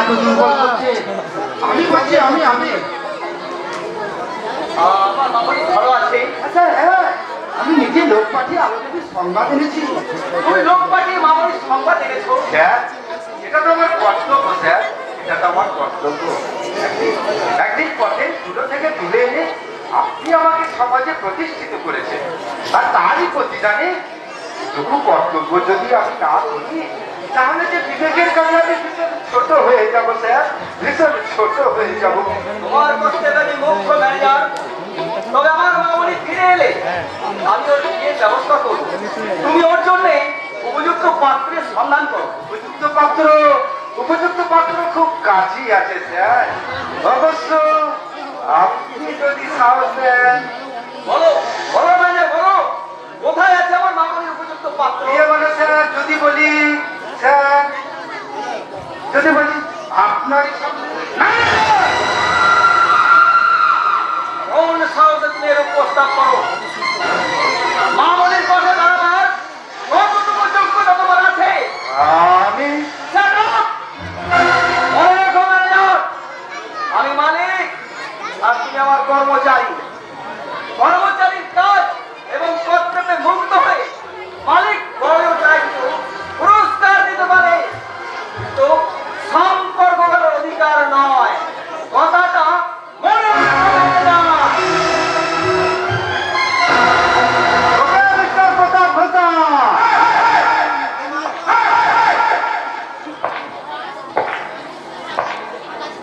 এত দুর্বল করছে? আমি বলছি আমি আমার মামনি ভালো আছে। আচ্ছা হ্যাঁ, আমি নিজে লোক পাঠিয়ে আলোচনার সংবাদ এনেছি। তুমি লোক পাঠিয়ে মামনির সংবাদ এনেছো? স্যার, এটা তো আমার কর্তব্য স্যার, এটা তো আমার কর্তব্য। একদিন পথে দূর থেকে তুলে এনে আপনি আমাকে সমাজে প্রতিষ্ঠিত করেছেন, আর তারই প্রতিদানে এটুকু কর্তব্য যদি আমি না করি, তাহলে যে বিবেকের কাছে আমি ভীষণ ছোট হয়ে যাব স্যার, ভীষণ ছোট হয়ে যাব। তোমার কষ্টের আমি মুখ্য ম্যানেজার, তবে আমার মামনি ফিরে এলে আমি ওর বিয়ের ব্যবস্থা করবো। তুমি ওর জন্য উপযুক্ত পাত্রের সন্ধান করো। উপযুক্ত পাত্র খুব কাছেই আছে স্যার। অবশ্য আপনি যদি সাহস দেন। বলো বলো ম্যানেজার, বলো কোথায় আছে আমার মামনির উপযুক্ত পাত্র? ইয়ে বলে স্যার, যদি বলি স্যার, যদি বলি আপনার না, কোন সাহসে তুমি এরকম প্রস্তাব করো? মামনির পাশে দাঁড়াবার কতটুকু যোগ্যতা তোমার আছে? আমি Shut up! মনে রেখো ম্যানেজার, আমি মালিক আর তুমি আমার কর্মচারী। কর্মচারীর কাজ এবং কর্তব্যে মুক্ত হয়ে মালিক বড় চাইতো পুরস্কার দিতে পারে, কিন্তু সম্পর্ক করার অধিকার নয়। কথাটা মনে রেখো ম্যানেজার।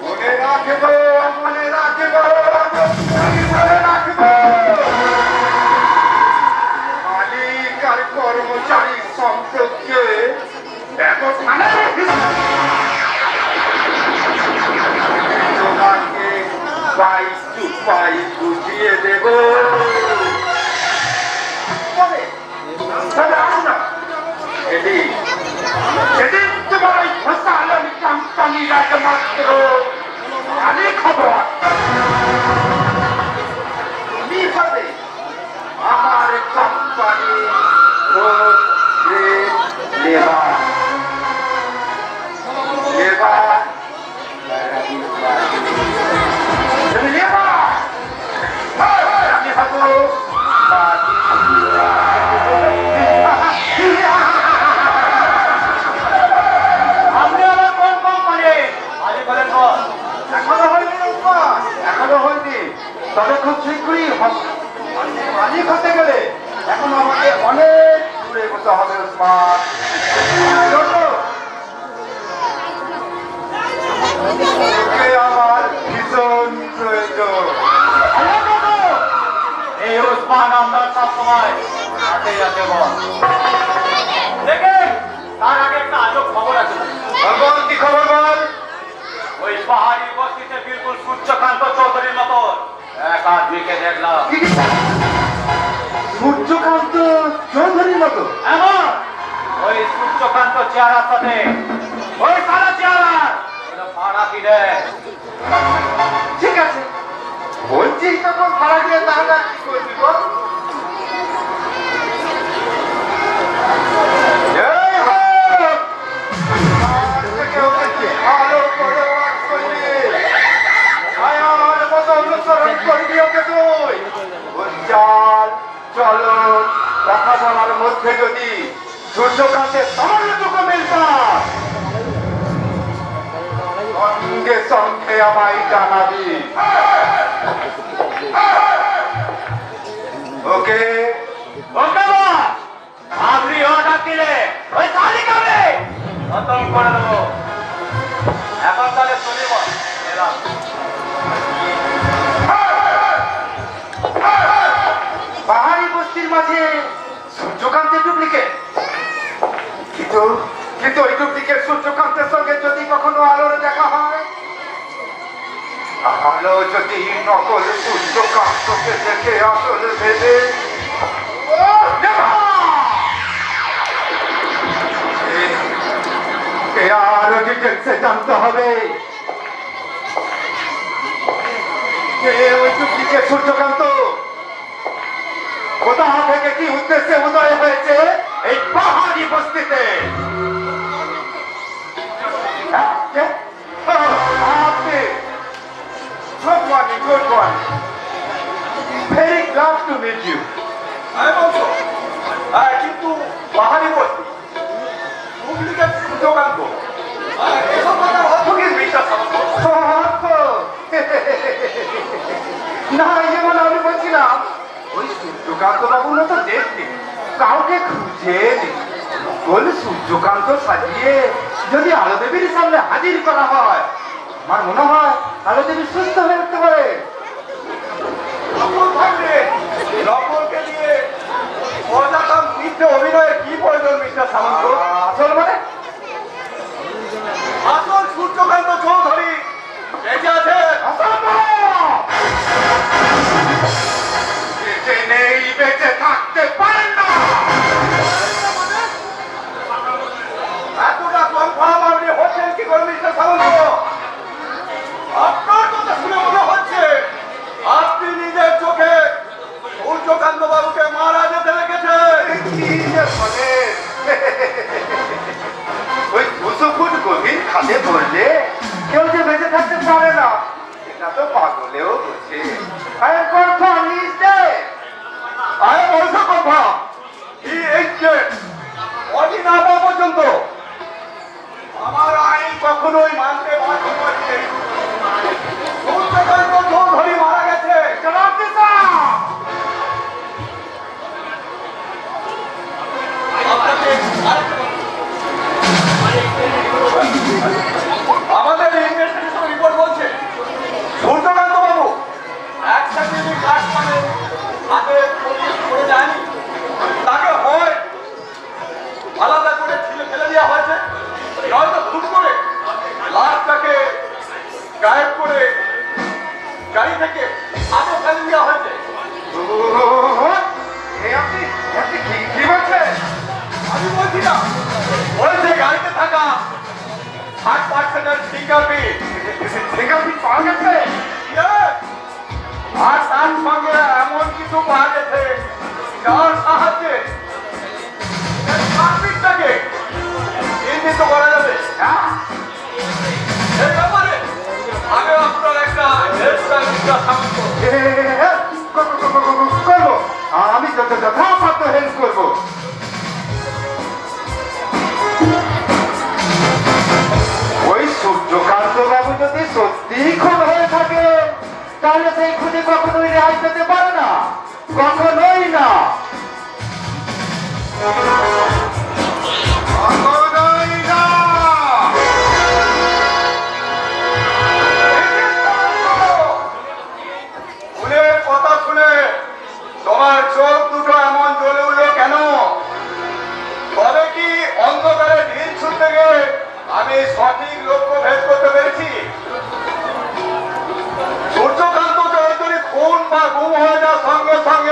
মনে রাখবো, মনে রাখবো, মনে রাখবো। মালিক আর কর্মচারী সম্পর্কে ব্যবধানে তোমাকে পাই টু পাই বুঝিয়ে দেব। তবে তবে আসো না, সেদিন তোমার ওই ফসাল আমি কোম্পানির একমাত্র মালিক হব। তুমি হবে আমার কোম্পানি লেবার। লেবার তুমি লেবার, আমি হব আপনি আমার কোন কোম্পানি মালিক হলেন? এখনো হয়নি, এখনো হয়নি, তবে খুব শীঘ্রই হবে। মালিক হতে গেলে এখন আমাকে অনেক দূরে এগোতে হবে ওসমান। তোকে আমার ভীষণ প্রয়োজন। এই ওসমান আমদার সবসময় হাতেই আছে বল। দেখে তার আগে একটা আজব খবর আছে। বল, কি খবর বল? ওই পাহাড়ি বস্তিতে বিলকুল সূর্যকান্ত চৌধুরীর মতো এক আদমিকে দেখলাম। সূর্যকান্ত চৌধুরীর মতো? এমন ওই সূর্যকান্ত চেহারার সাথে ওই সারা চেহারার ভাড়া কি দেয়? ঠিক আছে, বলছিস তখন ভাড়া দিয়ে তাহলে আর কি করবি বল? এই হোক! আজ থেকে ওকে ভালো করে ওয়াজ করবি। ছায়ার মতো অনুসরণ করবি ওকে তুই। ওর চাল, চলন, কথা বলার মধ্যে যদি সূর্যকান্তের সামান্যটুকু মিল পাস, সঙ্গে সঙ্গে আমায় জানাবি। ওকে ওকে বল, আপনি অর্ডার দিলে ওই তালিকাবে খতম করে দেবো। এখন তাহলে শুনি বল। এলাম। পাহাড়ি বস্তির মাঝে সূর্যকান্তের ডুপ্লিকেট, কিন্তু কিন্তু ওই ডুপ্লিকেট সূর্যকান্তের সঙ্গে যদি কখনো আলোর দেখা হয়, আলো যদি নকল সূর্যকান্তকে দেখে আসল ভেবে আরো ডিটেলসে জানতে হবে ওই ডুপ্লিকেট সূর্যকান্ত কোথা থেকে কি উদ্দেশ্যে উদয় হয়েছে এই পাহাড়ি বস্তিতে। আপনি good morning, good morning. Very glad to meet you. আমি বলছো কিন্তু পাহাড়ি বলছি ডুপ্লিকেট সূর্যকান্ত এসব কথার অর্থ কি বিশ্বাস না যেমন আমি বলছিলাম ওই সূর্যকান্ত বাবুর মতো দেখতে কাউকে খুঁজে নেই বলে সূর্যকান্ত সাজিয়ে যদি আলো দেবীর সামনে হাজির করা হয় আমার মনে হয় আলো দেবী সুস্থ হয়ে উঠতে পারে নকল থাকলে নকলকে দিয়ে অজাতা মিথ্যে অভিনয়ের কি প্রয়োজন মিস্টার সামন্ত আসল মানে আসল সূর্যকান্ত চৌধুরী বেঁচে আছে বেঁচে নেই বেঁচে থাকতে পারেন না এতটা কনফার্ম আপনি হচ্ছেন কি করে মিস্টার সামন্ত আপনার কথা শুনে মনে হচ্ছে আপনি নিজের চোখে সূর্যকান্ত বাবুকে মারা যেতে লেগেছে কি যে বলেন? ওই 200 ফুট গভীর খাদে পড়লে কেউ যে বেঁচে থাকতে পারে না এটা তো পাগলেও বোঝে I am confirmed he is dead. I am also confirmed he is dead. অতি না পাওয়া পর্যন্ত আমার আইন কখনোই মানতে বাধ্য করছে সূর্যকান্ত চৌধুরী মারা গেছে জনাব সাহেব আপনাকে আমাদের ইনভেস্টিগেশন রিপোর্ট বলছে সূর্যকান্ত বাবু একসাথে যে কাজ মানে হাতে পুলিশ করে যায়নি তাকে হয় আলাদা করে ছিলে ফেলে দেওয়া হয়েছে নয়তো খুন করে লাশটাকে গায়েব করে গাড়ি থেকে হাতে ফেলে দেওয়া হয়েছে আপনি কি বলছেন আমি বলছি না বলছে গাড়িতে থাকা 60% ফিঙ্গারপ্রিন্ট ফিঙ্গারপ্রিন্ট পাওয়া গেছে আর তার সঙ্গে এমন কিছু পাওয়া গেছে যার সাহায্যে ট্রাফিকটাকে চিহ্নিত করা যাবে হ্যাঁ এই ব্যাপারে আমি আপনার একটা সামন্ত করবো আমি যথাসাধ্য হেল্প করবো ওই সূর্যকান্ত বাবু যদি সত্যিই খুন হয়ে থাকে তাহলে সেই খুনি কখনোই রেহাই পেতে পারে না কখনোই না কখনোই না ফুলের কথা শুনে তোমার চোখ দুটো এমন জ্বলে উঠলো কেন তবে কি অন্ধকারে ঢিল ছুটতে গিয়ে আমি সঠিক লক্ষ্য ভেদ করতে পেরেছি সূর্যকান্ত চৌধুরী খুন বা গুম হয়ে যাওয়ার সঙ্গে সঙ্গে